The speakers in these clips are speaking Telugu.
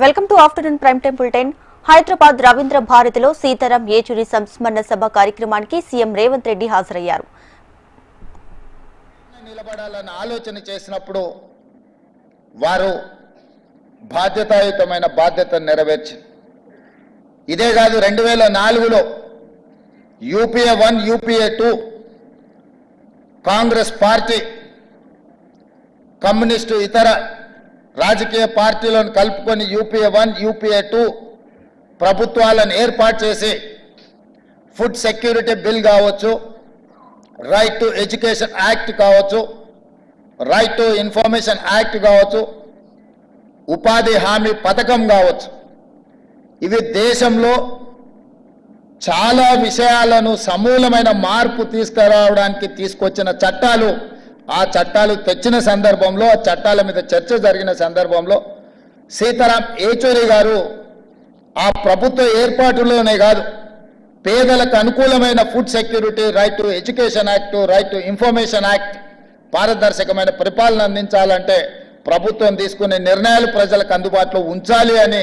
Welcome to afternoon prime time bulletin. Hyderabad Ravindra భారతిలో సీతారాం యేచూరి సంస్మరణ సభ కార్యక్రమానికి సీఎం రేవంత్ రెడ్డి హాజరయ్యారు. నిలబడాలని ఆలోచన చేసినప్పుడు వారు బాధ్యతాయుతమైన బాధ్యతను నెరవేర్చారు. ఇదే కాదు, 2004లో UPA 1 UPA 2 Congress party communist ఇతర రాజకీయ పార్టీలను కలుపుకొని యూపీఏ 1 యూపీఏ 2 ప్రభుత్వాలను ఏర్పాటు చేసి ఫుడ్ సెక్యూరిటీ బిల్ కావచ్చు, రైట్ టు ఎడ్యుకేషన్ యాక్ట్ కావచ్చు, రైట్ టు ఇన్ఫర్మేషన్ యాక్ట్ కావచ్చు, ఉపాధి హామీ పథకం కావచ్చు, ఇవి దేశంలో చాలా విషయాలను సమూలమైన మార్పు తీసుకురావడానికి తీసుకొచ్చిన చట్టాలు. ఆ చట్టాలు తెచ్చిన సందర్భంలో, ఆ చట్టాల మీద చర్చ జరిగిన సందర్భంలో సీతారాం యేచూరి గారు ఆ ప్రభుత్వ ఏర్పాటులోనే కాదు, పేదలకు అనుకూలమైన food security, right to education act, right to information act, పారదర్శకమైన పరిపాలన అందించాలంటే ప్రభుత్వం తీసుకునే నిర్ణయాలు ప్రజలకు అందుబాటులో ఉంచాలి అని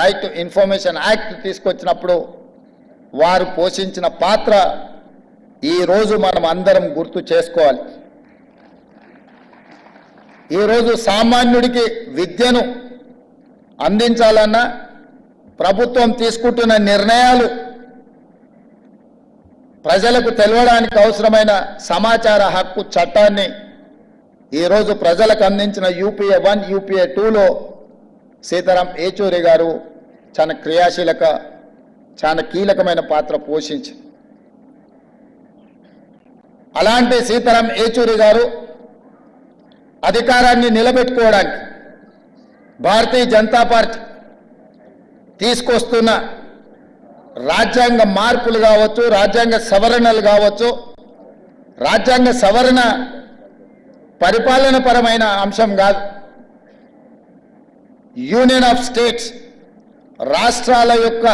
రైట్ టు ఇన్ఫర్మేషన్ యాక్ట్ తీసుకొచ్చినప్పుడు వారు పోషించిన పాత్ర ఈరోజు మనం అందరం గుర్తు చేసుకోవాలి. ఈరోజు సామాన్యుడికి విద్యను అందించాలన్నా ప్రభుత్వం తీసుకుంటున్న నిర్ణయాలు ప్రజలకు తెలవడానికి అవసరమైన సమాచార హక్కు చట్టాన్ని ఈరోజు ప్రజలకు అందించిన యూపీఏ 1 యూపీఏ 2లో సీతారాం యేచూరి గారు చాలా కీలకమైన పాత్ర పోషించి, అలాంటి సీతారాం యేచూరి గారు అధికారాన్ని నిలబెట్టుకోవడానికి భారతీయ జనతా పార్టీ తీసుకొస్తున్న రాజ్యాంగ మార్పులు కావచ్చు, రాజ్యాంగ సవరణలు కావచ్చు, రాజ్యాంగ సవరణ పరిపాలన పరమైన అంశం కాదు, యూనియన్ ఆఫ్ స్టేట్స్, రాష్ట్రాల యొక్క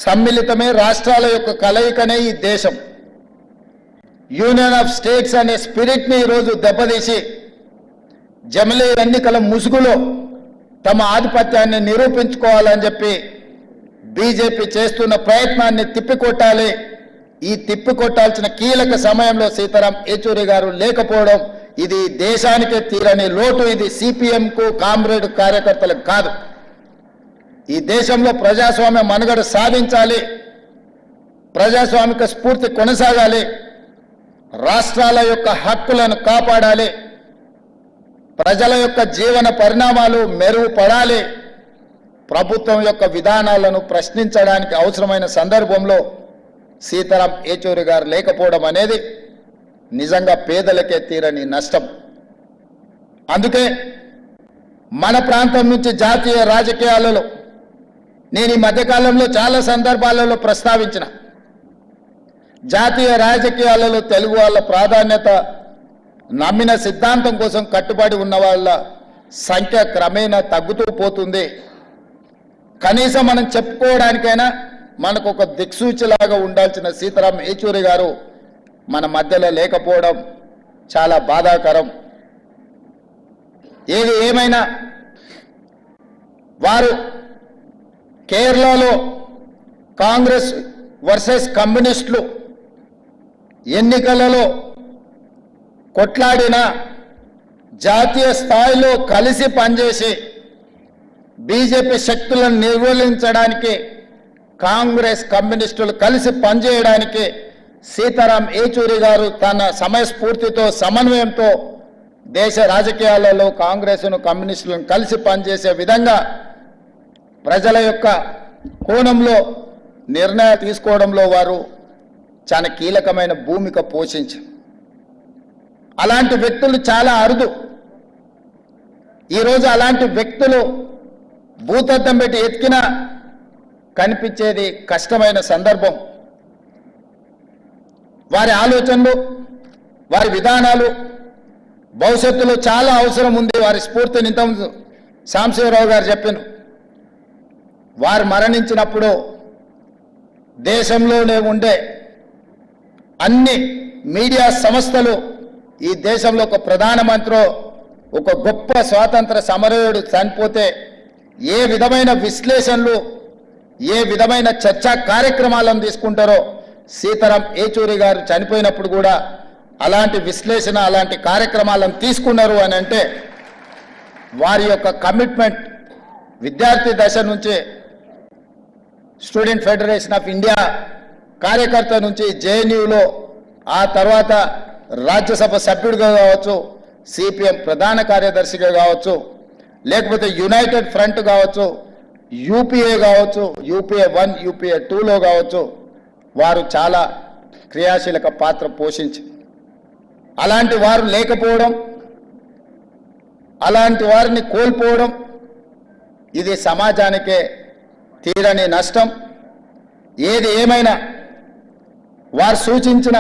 సమ్మిళితమే, రాష్ట్రాల యొక్క కలయికనే ఈ దేశం. యూనియన్ ఆఫ్ స్టేట్స్ అనే స్పిరిట్ని ఈరోజు దెబ్బతీసి జమిలీ ఎన్నికల ముసుగులో తమ ఆధిపత్యాన్ని నిరూపించుకోవాలని చెప్పి బీజేపీ చేస్తున్న ప్రయత్నాన్ని తిప్పికొట్టాలి. ఈ తిప్పికొట్టాల్సిన కీలక సమయంలో సీతారాం యేచూరి గారు లేకపోవడం ఇది దేశానికే తీరని లోటు. ఇది సిపిఎంకు, కామ్రేడ్ కార్యకర్తలకు కాదు. ఈ దేశంలో ప్రజాస్వామ్య మనుగడ సాధించాలి, ప్రజాస్వామిక స్ఫూర్తి కొనసాగాలి, రాష్ట్రాల యొక్క హక్కులను కాపాడాలి, ప్రజల యొక్క జీవన పరిణామాలు మెరుగుపడాలి, ప్రభుత్వం యొక్క విధానాలను ప్రశ్నించడానికి అవసరమైన సందర్భంలో సీతారాం యేచూరి గారు లేకపోవడం అనేది నిజంగా పేదలకే తీరని నష్టం. అందుకే మన ప్రాంతం నుంచి జాతీయ రాజకీయాలలో నేను ఈ మధ్యకాలంలో చాలా సందర్భాలలో ప్రస్తావించిన, జాతీయ రాజకీయాలలో తెలుగు వాళ్ళ ప్రాధాన్యత, నమ్మిన సిద్ధాంతం కోసం కట్టుబడి ఉన్న వాళ్ళ సంఖ్య క్రమేణా తగ్గుతూ పోతుంది. కనీసం మనం చెప్పుకోవడానికైనా మనకు ఒక దిక్సూచిలాగా ఉండాల్సిన సీతారాం యేచూరి గారు మన మధ్యలో లేకపోవడం చాలా బాధాకరం. ఏది ఏమైనా వారు కేరళలో కాంగ్రెస్ వర్సెస్ కమ్యూనిస్టులు ఎన్నికలలో కొట్లాడిన, జాతీయ స్థాయిలో కలిసి పనిచేసి బీజేపీ శక్తులను నిర్మూలించడానికి కాంగ్రెస్ కమ్యూనిస్టులు కలిసి పనిచేయడానికి సీతారాం యేచూరి గారు తన సమయస్ఫూర్తితో, సమన్వయంతో దేశ రాజకీయాలలో కాంగ్రెస్ను, కమ్యూనిస్టులను కలిసి పనిచేసే విధంగా ప్రజల యొక్క కోణంలో నిర్ణయాలు తీసుకోవడంలో వారు చాలా కీలకమైన భూమిక పోషించారు. అలాంటి వ్యక్తులు చాలా అరుదు. ఈరోజు అలాంటి వ్యక్తులు భూతద్దం పెట్టి ఎతికినా కనిపించేది కష్టమైన సందర్భం. వారి ఆలోచనలు, వారి విధానాలు భవిష్యత్తులో చాలా అవసరం ఉంది. వారి స్ఫూర్తిని ఇంతకుముందు సాంబశివరావు గారు చెప్పారు. వారు మరణించినప్పుడు దేశంలోనే ఉండే అన్ని మీడియా సంస్థలు ఈ దేశంలో ఒక ప్రధానమంత్రి, ఒక గొప్ప స్వాతంత్ర సమరయోధుడు చనిపోతే ఏ విధమైన విశ్లేషణలు ఏ విధమైన చర్చా కార్యక్రమాలను తీసుకుంటారో సీతారాం ఏచూరి గారు చనిపోయినప్పుడు కూడా అలాంటి విశ్లేషణ అలాంటి కార్యక్రమాలను తీసుకున్నారు అని అంటే వారి యొక్క కమిట్మెంట్ విద్యార్థి దశ నుంచే స్టూడెంట్ ఫెడరేషన్ ఆఫ్ ఇండియా కార్యకర్త నుంచి జేఎన్యూలో ఆ తర్వాత రాజ్యసభ సభ్యుడిగా కావచ్చు, సిపిఎం ప్రధాన కార్యదర్శిగా కావచ్చు, లేకపోతే యునైటెడ్ ఫ్రంట్ కావచ్చు, యూపీఏ కావచ్చు, యూపీఏ 1 యూపీఏ 2లో కావచ్చు, వారు చాలా క్రియాశీలక పాత్ర పోషించి అలాంటి వారు లేకపోవడం, అలాంటి వారిని కోల్పోవడం ఇది సమాజానికే తీరని నష్టం. ఏది ఏమైనా వారు సూచించిన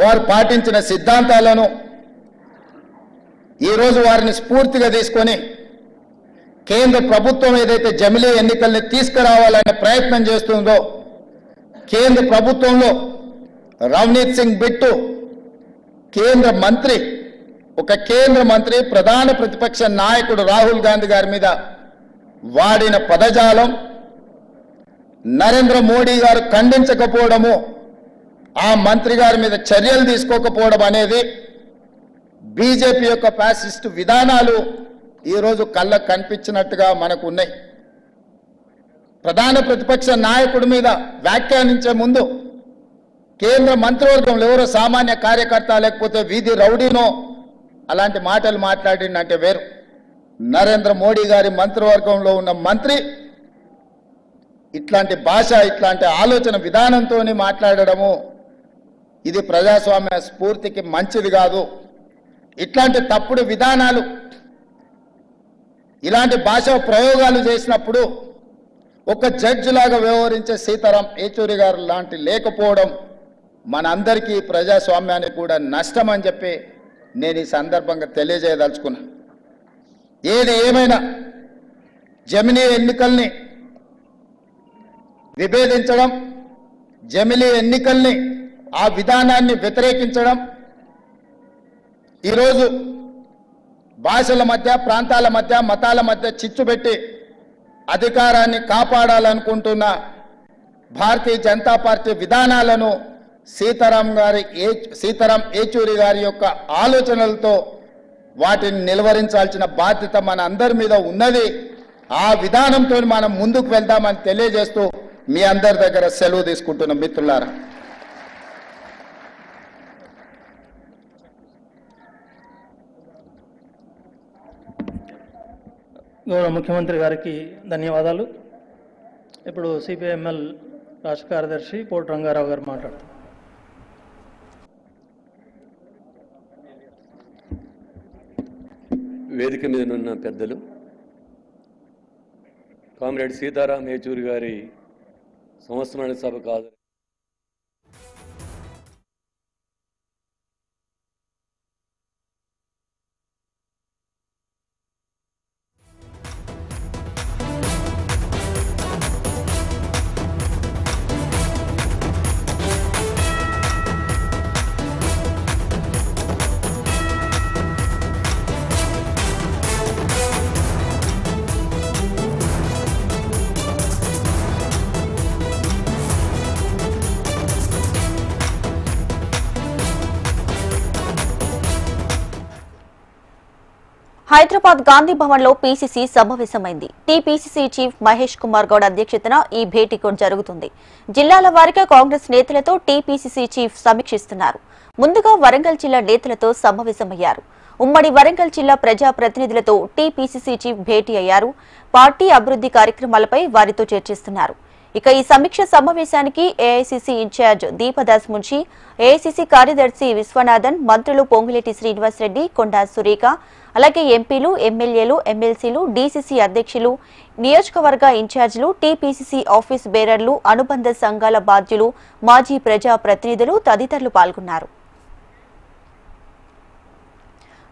వారు పాటించిన సిద్ధాంతాలను ఈరోజు వారిని స్ఫూర్తిగా తీసుకొని కేంద్ర ప్రభుత్వం ఏదైతే జమిలీ ఎన్నికల్ని తీసుకురావాలనే ప్రయత్నం చేస్తుందో కేంద్ర ప్రభుత్వంలో రవనీత్ సింగ్ బిట్టు కేంద్ర మంత్రి, ఒక కేంద్ర మంత్రి ప్రధాన ప్రతిపక్ష నాయకుడు రాహుల్ గాంధీ గారి మీద వాడిన పదజాలం నరేంద్ర మోడీ గారు ఖండించకపోవడము, ఆ మంత్రి గారి మీద చర్యలు తీసుకోకపోవడం అనేది బీజేపీ యొక్క ఫ్యాసిస్ట్ విధానాలు ఈరోజు కళ్ళకు కనిపించినట్టుగా మనకు ఉన్నాయి. ప్రధాన ప్రతిపక్ష నాయకుడి మీద వ్యాఖ్యానించే ముందు కేంద్ర మంత్రివర్గంలో ఎవరో సామాన్య కార్యకర్త లేకపోతే వీధి రౌడీనో అలాంటి మాటలు మాట్లాడిందంటే వేరు. నరేంద్ర మోడీ గారి మంత్రివర్గంలో ఉన్న మంత్రి ఇట్లాంటి భాష ఇట్లాంటి ఆలోచన విధానంతో మాట్లాడడము ఇది ప్రజాస్వామ్య స్ఫూర్తికి మంచిది కాదు. ఇట్లాంటి తప్పుడు విధానాలు ఇలాంటి భాష ప్రయోగాలు చేసినప్పుడు ఒక జడ్జి లాగా వ్యవహరించే సీతారాం ఏచూరి గారు లాంటి లేకపోవడం మనందరికీ ప్రజాస్వామ్యానికి కూడా నష్టం అని చెప్పి నేను ఈ సందర్భంగా తెలియజేయదలుచుకున్నా. ఏది ఏమైనా జమిలీ ఎన్నికల్ని విభేదించడం, జమిలీ ఎన్నికల్ని ఆ విధానాన్ని వ్యతిరేకించడం, ఈరోజు భాషల మధ్య ప్రాంతాల మధ్య మతాల మధ్య చిచ్చు పెట్టి అధికారాన్ని కాపాడాలనుకుంటున్న భారతీయ జనతా పార్టీ విధానాలను సీతారాం ఏచూరి గారి యొక్క ఆలోచనలతో వాటిని నిలువరించాల్సిన బాధ్యత మన అందరి మీద ఉన్నది. ఆ విధానంతో మనం ముందుకు వెళ్దామని తెలియజేస్తూ మీ అందరి దగ్గర సెలవు తీసుకుంటున్న మిత్రులారా. గౌరవ ముఖ్యమంత్రి గారికి ధన్యవాదాలు. ఇప్పుడు సిపిఐఎంఎల్ రాష్ట్ర కార్యదర్శి కోటి రంగారావు గారు మాట్లాడుతారు. వేదిక మీద ఉన్న పెద్దలు, కామ్రేడ్ సీతారాం ఏచూరి గారి సంవత్సరాల సభ కాదు హైదరాబాద్ గాంధీ భవన్ లో పీసీసీ సమావేశమైంది. టీపీసీసీ చీఫ్ మహేష్ కుమార్ గౌడ్ అధ్యక్షతన ఈ భేటీ జరుగుతుంది. జిల్లాల వారీగా కాంగ్రెస్ నేతలతో టీపీసీసీ చీఫ్ సమీక్షిస్తున్నారు. ముందుగా వరంగల్ జిల్లా నేతలతో సమావేశమయ్యారు. ఉమ్మడి వరంగల్ జిల్లా ప్రజా ప్రతినిధులతో టీపీసీసీ చీఫ్ భేటీ అయ్యారు. పార్టీ అభివృద్ధి కార్యక్రమాలపై వారితో చర్చిస్తున్నారు. ఇక ఈ సమీక్ష సమావేశానికి AICC incharge Deepa Das Munshi, AICC కార్యదర్శి విశ్వనాథన్, మంత్రులు పొంగులేటి శ్రీనివాసరెడ్డి, కొండా సురేఖ, అలాగే ఎంపీలు, ఎమ్మెల్యేలు, ఎమ్మెల్సీలు, డీసీసీ అధ్యక్షులు, నియోజకవర్గ ఇన్ఛార్జీలు, టీపీసీసీ ఆఫీస్ బేరర్లు, అనుబంధ సంఘాల బాధ్యులు, మాజీ ప్రజా ప్రతినిధులు తదితరులు పాల్గొన్నారు.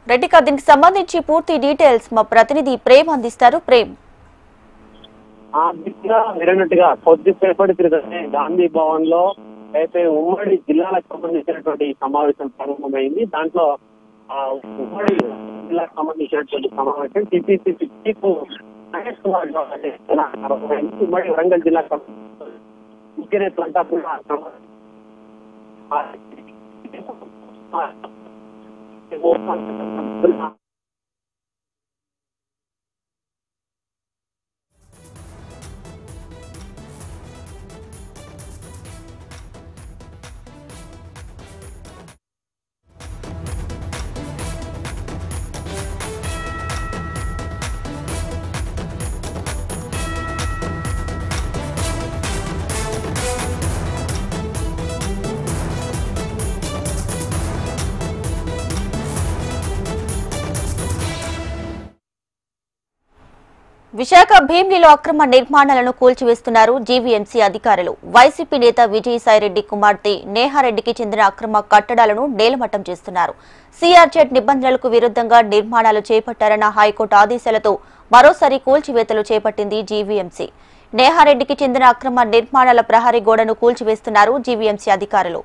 రెడ్డిక దీనికి సంబంధించి పూర్తి డీటెయిల్స్ మా ప్రతినిధి ప్రేమ్ అందిస్తారు. ప్రేమ్, మీరన్నట్టుగా కొద్దిసేపటి క్రితమే గాంధీ భవన్ లో అయితే ఉమ్మడి జిల్లాలకు సంబంధించినటువంటి సమావేశం ప్రారంభమైంది. దాంట్లో ఉమ్మడి జిల్లాకు సంబంధించినటువంటి సమావేశం టీపీసీసీ చీఫ్ మహేష్ కుమార్ ఉమ్మడి వరంగల్ జిల్లా ముఖ్య నేతలంతా కూడా విశాఖ భీమిలిలో అక్రమ నిర్మాణాలను కూల్చివేస్తున్నారు జీవీఎంసీ అధికారులు. వైసీపీ నేత విజయసాయిరెడ్డి కుమార్తె నేహారెడ్డికి చెందిన అక్రమ కట్టడాలను నేలమట్టం చేస్తున్నారు. సిఆర్జెడ్ నిబంధనలకు విరుద్ధంగా నిర్మాణాలు చేపట్టారన్న హైకోర్టు ఆదేశాలతో మరోసారి కూల్చివేతలు చేపట్టింది జీవీఎంసీ. నేహారెడ్డికి చెందిన అక్రమ నిర్మాణాల ప్రహరీ గోడను కూల్చివేస్తున్నారు జీవీఎంసీ అధికారులు.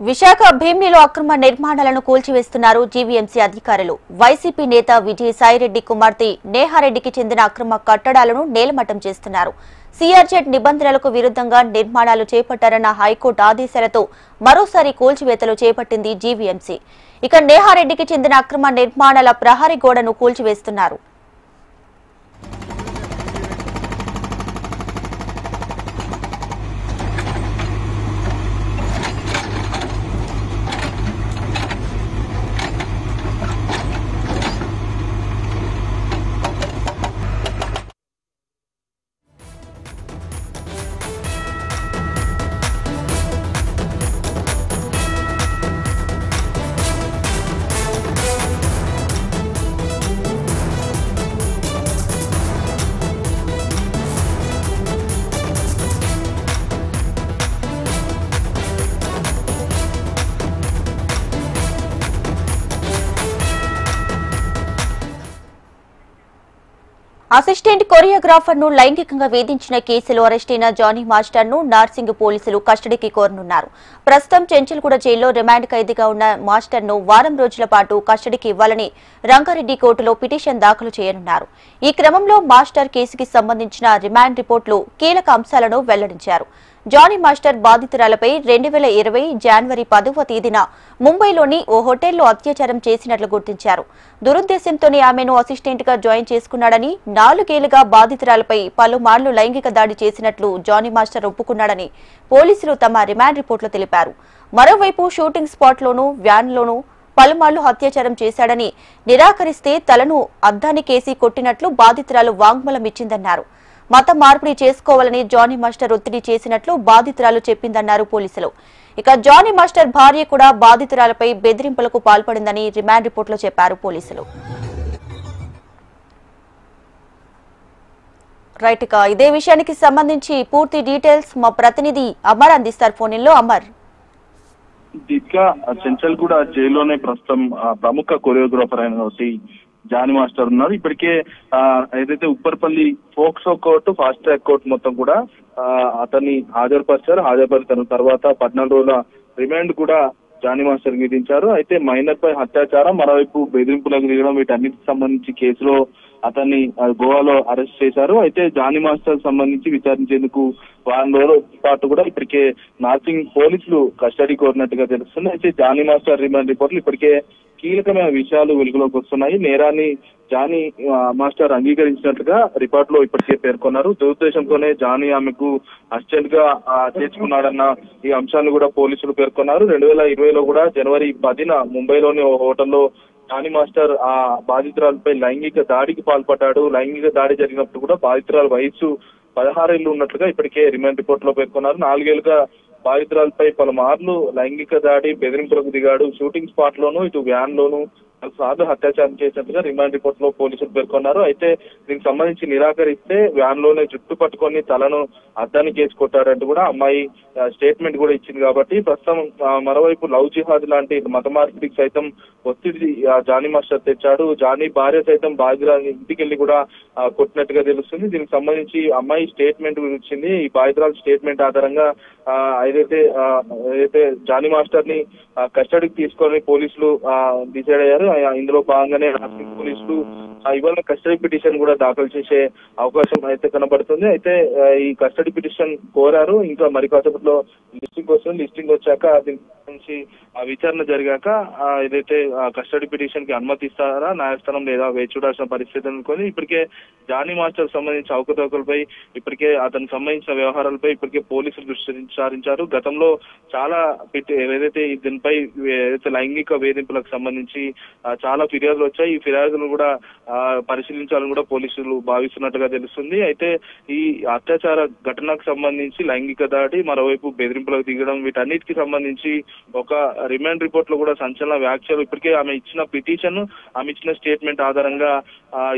విశాఖ భీమిలిలో అక్రమ నిర్మాణాలను కూల్చివేస్తున్నారు జీవీఎంసీ అధికారులు. వైసీపీ నేత విజయసాయిరెడ్డి కుమార్తె నేహారెడ్డికి చెందిన అక్రమ కట్టడాలను నేలమట్టం చేస్తున్నారు. సిఆర్జెడ్ నిబంధనలకు విరుద్ధంగా నిర్మాణాలు చేపట్టారన్న హైకోర్టు ఆదేశాలతో మరోసారి కూల్చివేతలు చేపట్టింది జీవీఎంసీ. ఇక నేహారెడ్డికి చెందిన అక్రమ నిర్మాణాల ప్రహరీ గోడను కూల్చివేస్తున్నారు. అసిస్టెంట్ కొరియోగ్రాఫర్ ను లైంగికంగా వేధించిన కేసులో అరెస్టైన జానీ మాస్టర్ ను నార్సింగ్ పోలీసులు కస్టడీకి కోరనున్నారు. ప్రస్తుతం చెంచల్గూడ జైల్లో రిమాండ్ ఖైదీగా ఉన్న మాస్టర్ ను వారం రోజుల పాటు కస్టడీకి ఇవ్వాలని రంగారెడ్డి కోర్టులో పిటిషన్ దాఖలు చేయనున్నారు. ఈ క్రమంలో మాస్టర్ కేసుకి సంబంధించిన రిమాండ్ రిపోర్టులు కీలక అంశాలను వెల్లడించారు. జానీ మాస్టర్ బాధితురాలపై 2020 జనవరి 10వ తేదీన ముంబైలోని ఓ హోటల్లో అత్యాచారం చేసినట్లు గుర్తించారు. దురుద్దేశంతోనే ఆమెను అసిస్టెంట్ గా జాయిన్ చేసుకున్నాడని, 4 ఏళ్లుగా బాధితురాలపై పలుమార్లు లైంగిక దాడి చేసినట్లు జానీ మాస్టర్ ఒప్పుకున్నాడని పోలీసులు తమ రిమాండ్ రిపోర్టులో తెలిపారు. మరోవైపు షూటింగ్ స్పాట్లోనూ వ్యాన్లోనూ పలుమార్లు అత్యాచారం చేశాడని, నిరాకరిస్తే తలను అద్దానికేసి కొట్టినట్లు బాధితురాలు వాంగ్మూలం ఇచ్చిందన్నారు. మత మార్పిడి చేసుకోవాలని జానీ మాస్టర్ ఒత్తిడి చేసినట్లు బాధితురాలు చెప్పిందన్నారు పోలీసులు. ఇక జానీ మాస్టర్ భార్య కూడా బాధితురాలపై బెదిరింపులకు పాల్పడిందని రిమాండ్ రిపోర్టులో చెప్పారు పోలీసులు. రైట్, ఇక ఇదే విషయానికి సంబంధించి పూర్తి డీటెయిల్స్ మా ప్రతినిధి అమర్ అందిస్తారు. ఫోన్లో అమర్. దీపిక, చెంచల్గూడ జైల్లోనే ప్రస్తుతం ప్రముఖ కొరియోగ్రాఫర్ అయిన జానీ మాస్టర్ ఉన్నారు. ఇప్పటికే ఏదైతే Upparpalli POCSO court, fast track court మొత్తం కూడా అతన్ని హాజరుపరిచిన తర్వాత 14 రోజుల రిమాండ్ కూడా జానీ మాస్టర్ విధించారు. అయితే మైనర్ పై అత్యాచారం, మరోవైపు బెదిరింపులకు దిగడం, వీటన్నిటికి సంబంధించి కేసులో అతన్ని గోవాలో అరెస్ట్ చేశారు. అయితే జానీ మాస్టర్ సంబంధించి విచారించేందుకు వారం రోజుల పాటు కూడా ఇప్పటికే నార్సింగ్ పోలీసులు కస్టడీ కోరినట్టుగా తెలుస్తుంది. అయితే జానీ మాస్టర్ రిమాండ్ రిపోర్ట్లు ఇప్పటికే కీలకమైన విషయాలు వెలుగులోకి వస్తున్నాయి. నేరాన్ని జానీ మాస్టర్ అంగీకరించినట్లుగా రిపోర్ట్ లో ఇప్పటికే పేర్కొన్నారు. దురుద్దేశంతోనే జానీ ఆమెకు అసిస్టెంట్ గా చేర్చుకున్నాడన్న ఈ అంశాన్ని కూడా పోలీసులు పేర్కొన్నారు. 2020లో కూడా జనవరి 10న ముంబైలోని ఓ హోటల్లో జానీ మాస్టర్ ఆ బాధితురాలపై లైంగిక దాడికి పాల్పడ్డాడు. లైంగిక దాడి జరిగినప్పుడు కూడా బాధితురాల వయసు 16 ఏళ్లు ఉన్నట్లుగా ఇప్పటికే రిమాండ్ రిపోర్ట్ లో పేర్కొన్నారు. 4 ఏళ్లుగా బాధితురాలపై పలుమార్లు లైంగిక దాడి బెదిరింపులకు దిగాడు. షూటింగ్ స్పాట్ లోను ఇటు వ్యాన్ లోను సార్లు అత్యాచారం చేసినట్టుగా రిమాండ్ రిపోర్ట్ లో పోలీసులు పేర్కొన్నారు. అయితే దీనికి సంబంధించి నిరాకరిస్తే వ్యాన్ లోనే జుట్టు పట్టుకొని తలను అద్దానికి వేసి కొట్టాడంటూ కూడా అమ్మాయి స్టేట్మెంట్ కూడా ఇచ్చింది. కాబట్టి ప్రస్తుతం మరోవైపు లవ్ జిహాద్ లాంటి మత మార్పిడికి సైతం ఒత్తిడి జానీ మాస్టర్ తెచ్చాడు. జానీ భార్య సైతం బాధితురాలు ఇంటికి వెళ్లి కూడా కొట్టినట్టుగా తెలుస్తుంది. దీనికి సంబంధించి అమ్మాయి స్టేట్మెంట్ ఇచ్చింది. ఈ బాధితురాలు స్టేట్మెంట్ ఆధారంగా ఏదైతే జానీ మాస్టర్ ని కస్టడీకి తీసుకొని పోలీసులు డిసైడ్ అయ్యారు. ఇందులో భాగంగానే పోలీసులు ఇవాళ కస్టడీ పిటిషన్ కూడా దాఖలు చేసే అవకాశం అయితే కనబడుతుంది. అయితే ఈ కస్టడీ పిటిషన్ కోరారు. ఇంకా మరి కాసేపట్లో లిస్టింగ్ వస్తుంది. లిస్టింగ్ వచ్చాక దీనికి సంబంధించి విచారణ జరిగాక ఏదైతే కస్టడీ పిటిషన్ కి అనుమతిస్తారా న్యాయస్థానం లేదా వేచి చూడాల్సిన పరిస్థితి అనుకొని ఇప్పటికే జానీ మాస్టర్ సంబంధించిన అవకతవకలపై ఇప్పటికే అతనికి సంబంధించిన వ్యవహారాలపై ఇప్పటికే పోలీసులు దృష్టి సారించారు. గతంలో చాలా ఏదైతే దీనిపై ఏదైతే లైంగిక వేధింపులకు సంబంధించి చాలా ఫిర్యాదులు వచ్చాయి. ఈ ఫిర్యాదులను కూడా పరిశీలించాలని కూడా పోలీసులు భావిస్తున్నట్టుగా తెలుస్తుంది. అయితే ఈ అత్యాచార ఘటనకు సంబంధించి లైంగిక దాడి మరోవైపు బెదిరింపులకు దిగడం వీటన్నిటికి సంబంధించి ఒక రిమాండ్ రిపోర్ట్ లో కూడా సంచలన వ్యాఖ్యలు ఇప్పటికే ఆమె ఇచ్చిన పిటిషన్ ఆమె ఇచ్చిన స్టేట్మెంట్ ఆధారంగా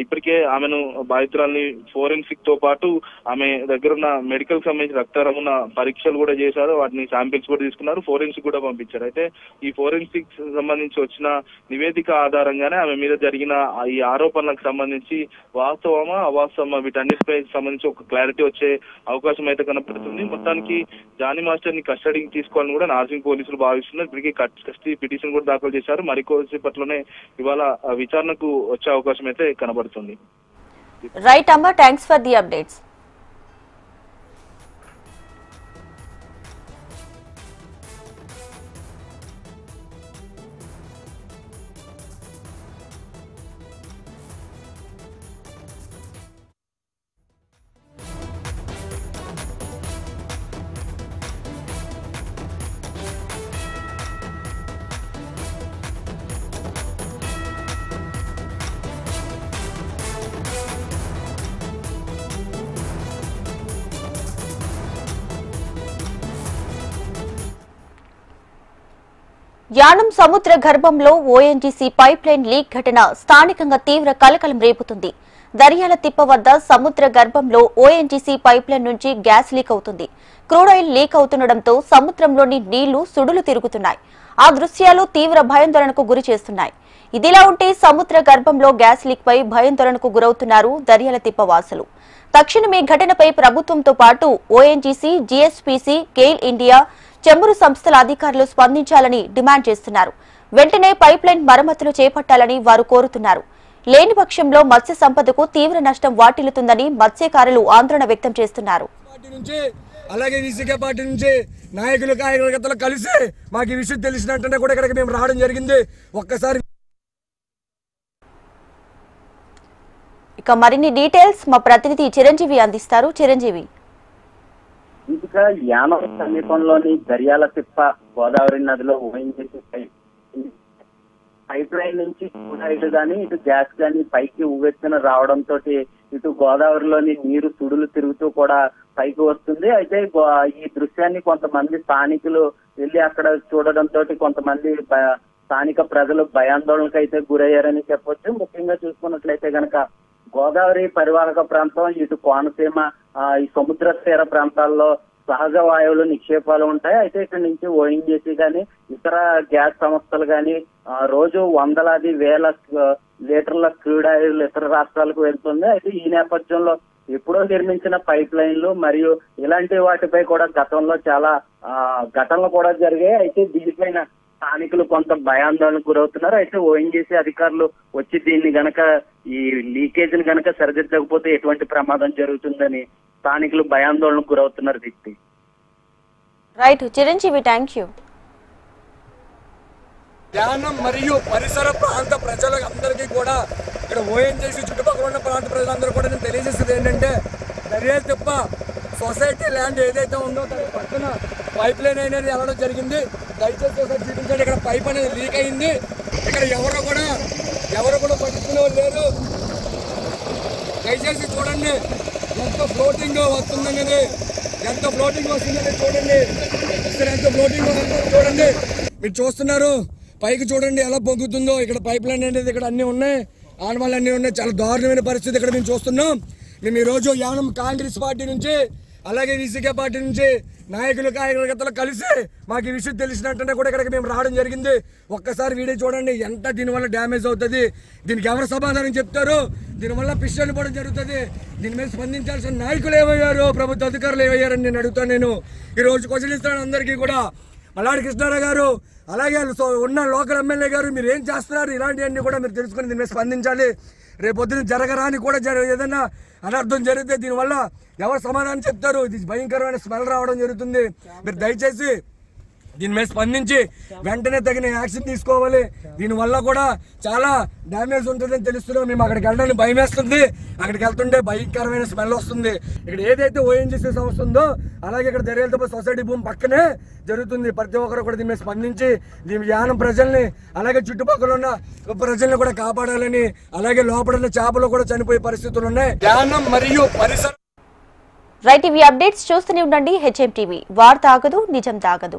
ఇప్పటికే ఆమెను బాధితురాల్ని ఫోరెన్సిక్ తో పాటు ఆమె దగ్గరున్న మెడికల్ సంబంధించిన రక్త నమూనా పరీక్షలు కూడా చేశారు. వాటిని శాంపిల్స్ కూడా తీసుకున్నారు. ఫోరెన్సిక్ కూడా పంపించారు. అయితే ఈ ఫోరెన్సిక్ సంబంధించి వచ్చిన నివేదిక ఆధారంగానే ఆమె మీద జరిగిన ఈ ఆరోపణలకు సంబంధించి వాస్తవమా అవాస్తవమా వీటన్నిటిపై సంబంధించి ఒక క్లారిటీ వచ్చే అవకాశం అయితే కనపడుతుంది. మొత్తానికి జానీ మాస్టర్ ని కస్టడీకి తీసుకోవాలని కూడా నార్సింగ్ పోలీసులు భావిస్తున్నారు. ఇప్పటికీ కస్టడీ పిటిషన్ కూడా దాఖలు చేశారు. మరికొద్దిసేపట్లోనే ఇవాళ విచారణకు వచ్చే అవకాశం అయితే కనబడుతుంది. రైట్ అమ్మా, thanks for the updates. Yanam సముద్ర గర్భంలో ఓఎన్జీసీ పైప్ లైన్ లీక్ ఘటన స్థానికంగా తీవ్ర కలకలం రేపుతుంది. దర్యాల తిప్ప వద్ద సముద్ర గర్భంలో ఓఎన్జీసీ పైప్ లైన్ నుంచి గ్యాస్ లీక్ అవుతుంది. క్రూడ్ ఆయిల్ లీక్ అవుతుండటంతో సముద్రంలోని నీళ్లు సుడులు తిరుగుతున్నాయి. ఆ దృశ్యాలు తీవ్ర భయాందోళనకు గురి చేస్తున్నాయి. ఇదిలా ఉంటే సముద్ర గర్భంలో గ్యాస్ లీక్ పై భయాందోళనకు గురవుతున్నారు దర్యాల తిప్ప వాసులు. తక్షణమే ఘటనపై ప్రభుత్వంతో పాటు ఓఎన్జీసీ, జీఎస్పీసీ, గెయిల్ ఇండియా, చమురు సంస్థల అధికారులు స్పందించాలని డిమాండ్ చేస్తున్నారు. వెంటనే పైప్ లైన్ మరమ్మతులు చేపట్టాలని వారు కోరుతున్నారు. లేని పక్షంలో మత్స్య సంపదకు తీవ్ర నష్టం వాటిల్లుతుందని మత్స్యకారులు ఆందోళన వ్యక్తం చేస్తున్నారు. అలాగే ఈసీకే పార్టీ నుంచి నాయకులు కార్యకర్తలు కలిసి మాకు ఈ విషయం తెలిసినట్టు కూడా ఇక్కడికి మేము రావడం జరిగింది. ఒక్కసారి ఇక మరిన్ని డీటెయిల్స్ మా ప్రతినిధి చిరంజీవి అందిస్తారు. చిరంజీవి, ఇంకా యానం సమీపంలోని దర్యాల తిప్ప గోదావరి నదిలో ఓఎన్జీసీ పైప్ లైన్ నుంచి క్రూడ్ గానీ ఇటు గ్యాస్ గానీ పైకి ఉవ్వెత్తున రావడంతో ఇటు గోదావరిలోని నీరు సుడులు తిరుగుతూ కూడా పైకి వస్తుంది. అయితే ఈ దృశ్యాన్ని కొంతమంది స్థానికులు వెళ్లి అక్కడ చూడడంతో కొంతమంది స్థానిక ప్రజలు భయాందోళనకు అయితే గురయ్యారని చెప్పొచ్చు. ముఖ్యంగా చూసుకున్నట్లయితే గనక గోదావరి పరివాహక ప్రాంతం ఇటు కోనసీమ ఈ సముద్ర తీర ప్రాంతాల్లో సహజ వాయువులు నిక్షేపాలు ఉంటాయి. అయితే ఇక్కడ నుంచి ఓఎన్జీసీ గానీ ఇతర గ్యాస్ సంస్థలు గానీ రోజు వందలాది వేల లీటర్ల క్రూడ్ ఆయిల్ ఇతర రాష్ట్రాలకు వెళ్తుంది. అయితే ఈ నేపథ్యంలో ఎప్పుడో నిర్మించిన పైప్ లైన్లు మరియు ఇలాంటి వాటిపై కూడా గతంలో చాలా ఘటనలు కూడా జరిగాయి. అయితే దీనిపైన స్థానికులు కొంత భయాందోళనకు గురవుతున్నారు. అయితే ఓఎన్జీసీ అధికారులు వచ్చి దీన్ని గనక ఈ లీకేజీని కనుక సరిదిద్దకపోతే ఎటువంటి ప్రమాదం జరుగుతుందని స్థానికులు భయాందోళనకు గురవుతున్నారు. Deepthi. Right Chiranjeevi, thank you. ధ్యానం మరియు పరిసర ప్రాంత ప్రజలకు అందరికీ కూడా ఇక్కడ ఓఎన్జీసీ చుట్టుపక్కల ఉన్న ప్రాంత ప్రజలందరూ కూడా నేను తెలియజేసేది ఏంటంటే దర్యాలు తిప్ప సొసైటీ ల్యాండ్ ఏదైతే ఉందో దాని పక్కన పైప్ లైన్ అనేది వెళ్ళడం జరిగింది. దయచేసి ఒకసారి చూపించండి. ఇక్కడ పైప్ అనేది లీక్ అయింది. ఇక్కడ ఎవరు కూడా పట్టుకునే లేరు. దయచేసి చూడండి ఎంత ఫ్లోటింగ్ వస్తుందనేది, ఎంత ఫ్లోటింగ్ వస్తుందని చూడండి. ఇక్కడ ఎంత ఫ్లోటింగ్ వస్తుందో చూడండి. మీరు చూస్తున్నారు పైకి చూడండి ఎలా పొంగుతుందో. ఇక్కడ పైప్ లైన్ అనేది ఇక్కడ అన్నీ ఉన్నాయి, ఆనవాళ్ళు అన్నీ ఉన్నాయి. చాలా దారుణమైన పరిస్థితి ఇక్కడ మేము చూస్తున్నాం. మేము ఈరోజు యానం కాంగ్రెస్ పార్టీ నుంచి అలాగే విసికే పార్టీ నుంచి నాయకులు కార్యకర్తలు కలిసి మాకు ఈ విషయం తెలిసినట్టునే కూడా ఇక్కడికి మేము రావడం జరిగింది. ఒక్కసారి వీడియో చూడండి ఎంత దీనివల్ల డ్యామేజ్ అవుతుంది, దీనికి ఎవరు సమాధానం చెప్తారు, దీనివల్ల పిస్టల్ పోవడం జరుగుతుంది. దీని మీద స్పందించాల్సిన నాయకులు ఏమయ్యారు, ప్రభుత్వ అధికారులు ఏమయ్యారని నేను అడుగుతాను. నేను ఈరోజు క్వశ్చన్ ఇస్తాను అందరికీ కూడా. మల్లాడి కృష్ణారావు గారు అలాగే ఉన్న లోకల్ ఎమ్మెల్యే గారు మీరు ఏం చేస్తున్నారు, ఇలాంటివన్నీ కూడా మీరు తెలుసుకుని దీని మీద స్పందించాలి. రేపొద్దున జరగరాని కూడా ఏదైనా అనర్థం జరిగితే దీనివల్ల ఎవరు సమాధానం చెప్తారు. ఇది భయంకరమైన స్మెల్ రావడం జరుగుతుంది. మీరు దయచేసి దీని మీద స్పందించి వెంటనే తగిన యాక్షన్ తీసుకోవాలి. దీనివల్ల కూడా చాలా డ్యామేజ్ ఉంటుందని తెలుస్తున్నాం. మేము అక్కడికి వెళ్ళడానికి భయం వేస్తుంది. అక్కడికి వెళ్తుంటే భయంకరమైన స్మెల్ వస్తుంది. ఇక్కడ ఏదైతే ఓఎన్జీసీ సంస్థ ఉందో అలాగే ఇక్కడ దర్యాలతో సొసైటీ భూమి పక్కనే జరుగుతుంది. ప్రతి ఒక్కరు కూడా దీని మీద స్పందించి దీని యానం ప్రజల్ని అలాగే చుట్టుపక్కల ఉన్న ప్రజల్ని కూడా కాపాడాలని, అలాగే లోపల చేపలు కూడా చనిపోయే పరిస్థితులు ఉన్నాయి. యానం మరియు పరిసర రైట్, ఇవి అప్డేట్స్ చూస్తూనే ఉండండి. హెచ్ఎం టీవీ, వార్త ఆగదు, నిజం తాగదు.